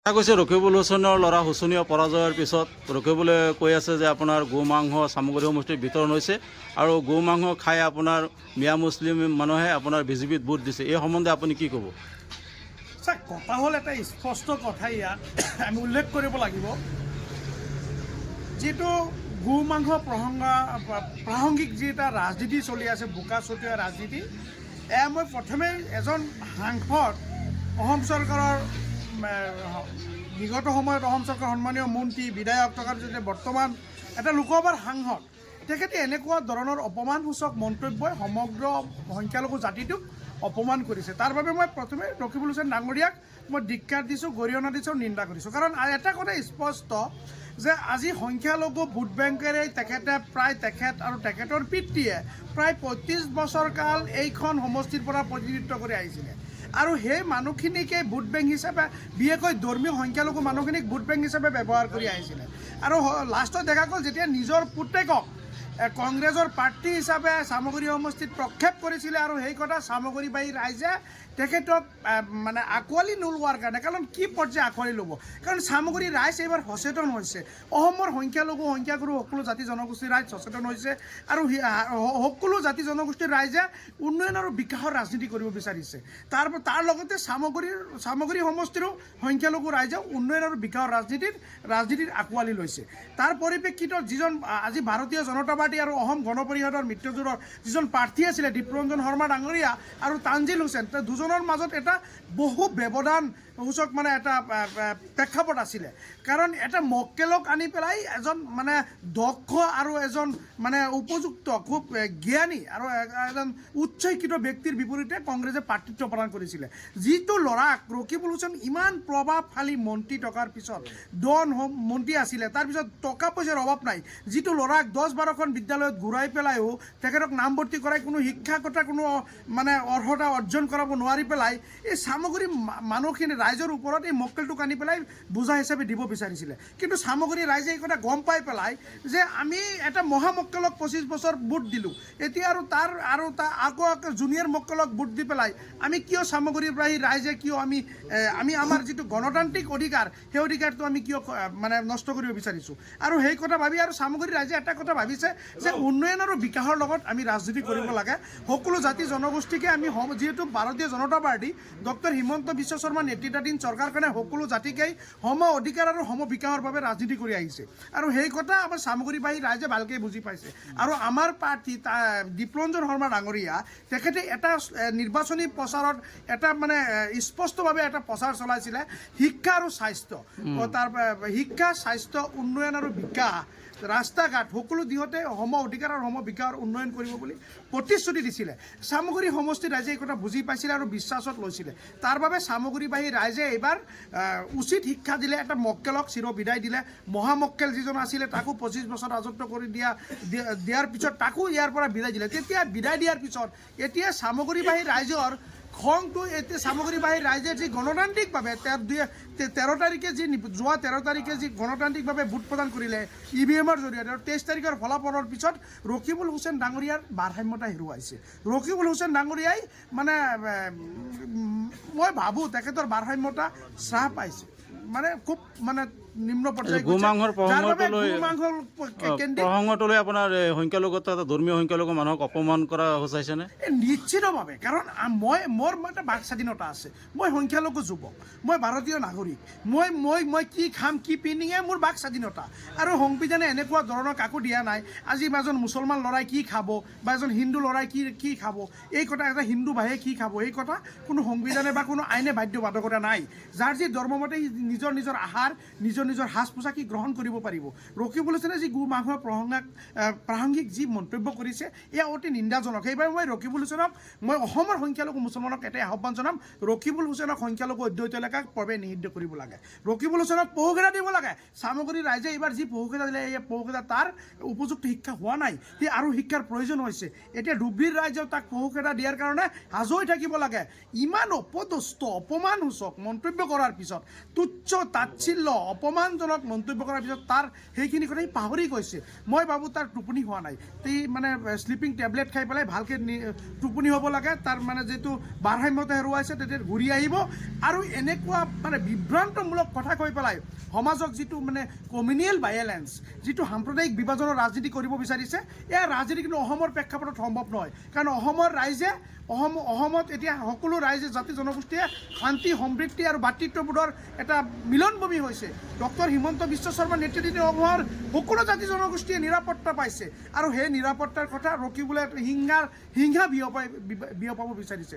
কৈছে ৰকিবুল হুছেইনৰ ল'ৰা শোচনীয় পৰাজয়ৰ পিছত ৰকিবুলে কৈ আছে যে আপোনাৰ গো মাংস চামগুৰি সমষ্টিত বিতৰণ হৈছে আৰু গো মাংস খাই আপোনাৰ মিয়া মুছলিম মানুহে আপোনাৰ বিজেপিত ভোট দিছে। এই সম্বন্ধে আপুনি কি ক'ব? কথা হ'ল এটা স্পষ্ট কথা ইয়াত আমি উল্লেখ কৰিব লাগিব, যিটো গো মাংস প্ৰাসংগিক যি এটা ৰাজনীতি চলি আছে, বোকা চটীয়া ৰাজনীতি, এয়া মই প্ৰথমে এজন সাংসদ, অসম চৰকাৰৰ বিগত সময়ত অসম চৰকাৰৰ সন্মানীয় মন্ত্ৰী বিধায়ক থকাৰ যদি বৰ্তমান এটা লোকসভাৰ সাংসদ, তেখেতে এনেকুৱা ধৰণৰ অপমানসূচক মন্তব্যই সমগ্ৰ সংখ্যালঘু জাতিটোক অপমান কৰিছে। তাৰ বাবে মই প্ৰথমে ৰকিবুল হুছেইন ডাঙৰীয়াক মই ধিক্কাৰ দিছোঁ, গৰিহণা দিছোঁ, নিন্দা কৰিছোঁ। কাৰণ এটা কথা স্পষ্ট যে আজি সংখ্যালঘু ভোট বেংকেৰে তেখেত আৰু তেখেতৰ পিতৃয়ে প্ৰায় ৩৫ বছৰ কাল এইখন সমষ্টিৰ পৰা প্ৰতিনিধিত্ব কৰি আহিছিলে আৰু সেই মানুহখিনিকে ভোট বেংক হিচাপে, বিশেষকৈ ধৰ্মীয় সংখ্যালঘু মানুহখিনিক ভোট বেংক হিচাপে ব্যৱহাৰ কৰি আহিছিলে। আৰু লাষ্টত দেখা গ'ল যেতিয়া নিজৰ পুতেকক কংগ্ৰেছৰ প্ৰাৰ্থী হিচাপে চামগুৰি সমষ্টিত প্ৰক্ষেপ কৰিছিলে আৰু সেই কথা চামগুৰিবাসী ৰাইজে তেখেতক মানে আঁকোৱালি নোলোৱাৰ কাৰণে, কাৰণ কি পৰ্যায়ে আঁকোৱালি ল'ব, কাৰণ চামগুৰি ৰাইজ এইবাৰ সচেতন হৈছে, অসমৰ সংখ্যালঘু সংখ্যাগুৰু সকলো জাতি জনগোষ্ঠীৰ ৰাইজ সচেতন হৈছে আৰু সকলো জাতি জনগোষ্ঠীৰ ৰাইজে উন্নয়ন আৰু বিকাশৰ ৰাজনীতি কৰিব বিচাৰিছে। তাৰ লগতে চামগুৰি সমষ্টিৰো সংখ্যালঘু ৰাইজে উন্নয়ন আৰু বিকাশৰ ৰাজনীতিৰ আঁকোৱালি লৈছে। তাৰ পৰিপ্ৰেক্ষিতত যিজন আজি ভাৰতীয় জনতা পাৰ্টি আৰু অসম গণ পৰিষদৰ মিত্ৰজোঁটৰ যিজন প্ৰাৰ্থী আছিলে দীপৰঞ্জন শৰ্মা ডাঙৰীয়া আৰু তানজিল হুছেইন, দুজনৰ মাজত এটা বহু ব্যৱধান সূচক মানে এটা প্ৰেক্ষাপট আছিলে। কাৰণ এটা মক্কেলক আনি পেলাই এজন মানে দক্ষ আৰু এজন মানে উপযুক্ত খুব জ্ঞানী আৰু এজন উচ্চ শিক্ষিত ব্যক্তিৰ বিপৰীতে কংগ্ৰেছে প্ৰাৰ্থিত্ব প্ৰদান কৰিছিলে। যিটো ল'ৰাক ৰকিবুল হুছেইন ইমান প্ৰভাৱশালী মন্ত্ৰী থকাৰ পিছত, ডন মন্ত্ৰী আছিলে, তাৰপিছত টকা পইচাৰ অভাৱ নাই, যিটো ল'ৰাক 10-12খন বিদ্যালয়ত ঘূৰাই পেলাইও তেখেতক নামভৰ্তি কৰাই কোনো শিক্ষাগত কোনো মানে অৰ্হতা অৰ্জন কৰাব নোৱাৰি পেলাই এই চামগুৰি মানুহখিনি ৰাইজৰ ওপৰত এই মক্কেলটোক আনি পেলাই বোজা হিচাপে দিব বিচাৰিছিলে। কিন্তু চামগুৰি ৰাইজে এই কথা গম পাই পেলাই যে আমি এটা মহামক্কেলক 25 বছৰ ভোট দিলোঁ, এতিয়া আৰু তাৰ আকৌ জুনিয়ৰ মক্কেলক ভোট দি পেলাই আমি কিয় চামগুৰিৰ পৰা ৰাইজে কিয় আমি আমাৰ যিটো গণতান্ত্ৰিক অধিকাৰ, সেই অধিকাৰটো আমি কিয় মানে নষ্ট কৰিব বিচাৰিছোঁ। আৰু সেই কথা ভাবি আৰু চামগুৰি ৰাইজে এটা কথা ভাবিছে যে উন্নয়ন আৰু বিকাশৰ লগত আমি ৰাজনীতি কৰিব লাগে। সকলো জাতি জনগোষ্ঠীকে আমি যিহেতু ভাৰতীয় জনতা পাৰ্টি ডক্টৰ হিমন্ত বিশ্ব শৰ্মা নেতৃত্বাধীন চৰকাৰখনে সকলো জাতিকেই সম অধিকাৰ আৰু সম বিকাশৰ বাবে ৰাজনীতি কৰি আহিছে আৰু সেই কথা আমাৰ চামগুৰিবাসী ৰাইজে ভালকৈ বুজি পাইছে। আৰু আমাৰ প্ৰাৰ্থী দীপৰঞ্জন শৰ্মা ডাঙৰীয়া তেখেতে এটা নিৰ্বাচনী প্ৰচাৰত এটা মানে স্পষ্টভাৱে এটা প্ৰচাৰ চলাইছিলে, শিক্ষা আৰু স্বাস্থ্য, তাৰ শিক্ষা স্বাস্থ্য উন্নয়ন আৰু বিকাশ, ৰাস্তা ঘাট সকলো দিশতে সম অধিকাৰ আৰু সম বিকাশৰ উন্নয়ন কৰিব বুলি প্ৰতিশ্ৰুতি দিছিলে। চামগুৰি সমষ্টিৰ ৰাইজে এই কথা বুজি পাইছিলে আৰু বিশ্বাসত লৈছিলে। তাৰ বাবে চামগুৰিবাসী ৰাইজে এইবাৰ উচিত শিক্ষা দিলে, এটা মক্কেলক চিৰ বিদায় দিলে। মহামক্কেল যিজন আছিলে তাকো 25 বছৰ ৰাজত্ব কৰি দিয়াৰ পিছত তাকো ইয়াৰ পৰা বিদায় দিলে। তেতিয়া বিদায় দিয়াৰ পিছত এতিয়া চামগুৰিবাসী ৰাইজৰ খংটো এতিয়া চামগুৰিবাসীৰ ৰাইজে যি গণতান্ত্ৰিকভাৱে 13 তাৰিখে যোৱা 13 তাৰিখে যি গণতান্ত্ৰিকভাৱে ভোট প্ৰদান কৰিলে EVM-ৰ জৰিয়তে, আৰু 23 তাৰিখৰ ফলাফলৰ পিছত ৰকিবুল হুছেইন ডাঙৰীয়াৰ ভাৰসাম্যতা হেৰুৱাইছে। ৰকিবুল হুছেইন ডাঙৰীয়াই মানে মই ভাবোঁ তেখেতৰ ভাৰসাম্যতা হ্ৰাস পাইছে, মানে খুব মানে নিম্ন পৰ্যায়ত প্ৰসংগটোলৈ আপোনাৰ সংখ্যালঘুত্ব ধৰ্মীয় সংখ্যালঘু মানুহক অপমান কৰা সূচাইছেনে? নিশ্চিতভাৱে, কাৰণ মোৰ এটা বাক স্বাধীনতা আছে, মই সংখ্যালঘু যুৱক, মই ভাৰতীয় নাগৰিক, মই কি খাম কি পিন্ধিমে মোৰ বাক স্বাধীনতা। আৰু সংবিধানে এনেকুৱা ধৰণৰ কাকো দিয়া নাই আজি এজন মুছলমান ল'ৰাই কি খাব বা এজন হিন্দু ল'ৰাই কি খাব, এই কথা এটা হিন্দু ভাইয়ে কি খাব, এই কথা কোনো সংবিধানে বা কোনো আইনে বাধ্যবাধকতা নাই। যাৰ যি ধৰ্মমতে নিজৰ আহাৰ, নিজৰ সাজ পোছাক গ্ৰহণ কৰিব পাৰিব। ৰকিবুল হুছেইনে যি গো মাংস প্ৰাসংগিক যি মন্তব্য কৰিছে এয়া অতি নিন্দাজনক। সেইবাবে মই ৰকিবুল হুছেইনক, মই অসমৰ সংখ্যালঘু মুছলমানক এটাই আহ্বান জনাম, ৰকিবুল হুছেইনক সংখ্যালঘু অধ্যুষিত এলেকাক প্ৰৱেশ নিষিদ্ধ কৰিব লাগে, ৰকিবুল হুছেইনক পহুখেদা দিব লাগে। চামগুৰি ৰাইজে এইবাৰ যি পহুখেদা দিলে এই পহুখেদা তাৰ উপযুক্ত শিক্ষা হোৱা নাই, সি আৰু শিক্ষাৰ প্ৰয়োজন হৈছে। এতিয়া ডুবৰিৰ ৰাইজেও তাক পহুখেদা দিয়াৰ কাৰণে সাজু হৈ থাকিব লাগে। ইমান অপদস্থ অপমানসূচক মন্তব্য কৰাৰ পিছত তুচ্ছ তাচ্ছিল্য অপমান অপমানজনক মন্তব্য কৰাৰ পিছত তাৰ সেইখিনি কথা সি পাহৰি গৈছে মই ভাবোঁ তাৰ টোপনি হোৱা নাই সি মানে শ্লিপিং টেবলেট খাই পেলাই ভালকৈ টোপনি হ'ব লাগে তাৰ মানে যিটো ভাৰসাম্যতা হেৰুৱাইছে তেতিয়া ঘূৰি আহিব আৰু এনেকুৱা মানে বিভ্ৰান্তমূলক কথা কৈ পেলাই সমাজক যিটো মানে কমিউনিয়েল ভায়েলেঞ্চ যিটো সাম্প্ৰদায়িক বিভাজনৰ ৰাজনীতি কৰিব বিচাৰিছে এয়া ৰাজনীতি কিন্তু অসমৰ প্ৰেক্ষাপটত সম্ভৱ নহয় কাৰণ অসমৰ ৰাইজে অসমত এতিয়া সকলো ৰাইজে জাতি জনগোষ্ঠীয়ে শান্তি সমৃদ্ধি আৰু ভাতৃত্ববোধৰ এটা মিলনভূমি হৈছে ডক্টৰ হিমন্ত বিশ্ব শৰ্মাৰ নেতৃত্বত অসমৰ সকলো জাতি জনগোষ্ঠীয়ে নিৰাপত্তা পাইছে আৰু সেই নিৰাপত্তাৰ কথা ৰখিবলৈ হিংসা বিয়পাব বিচাৰিছে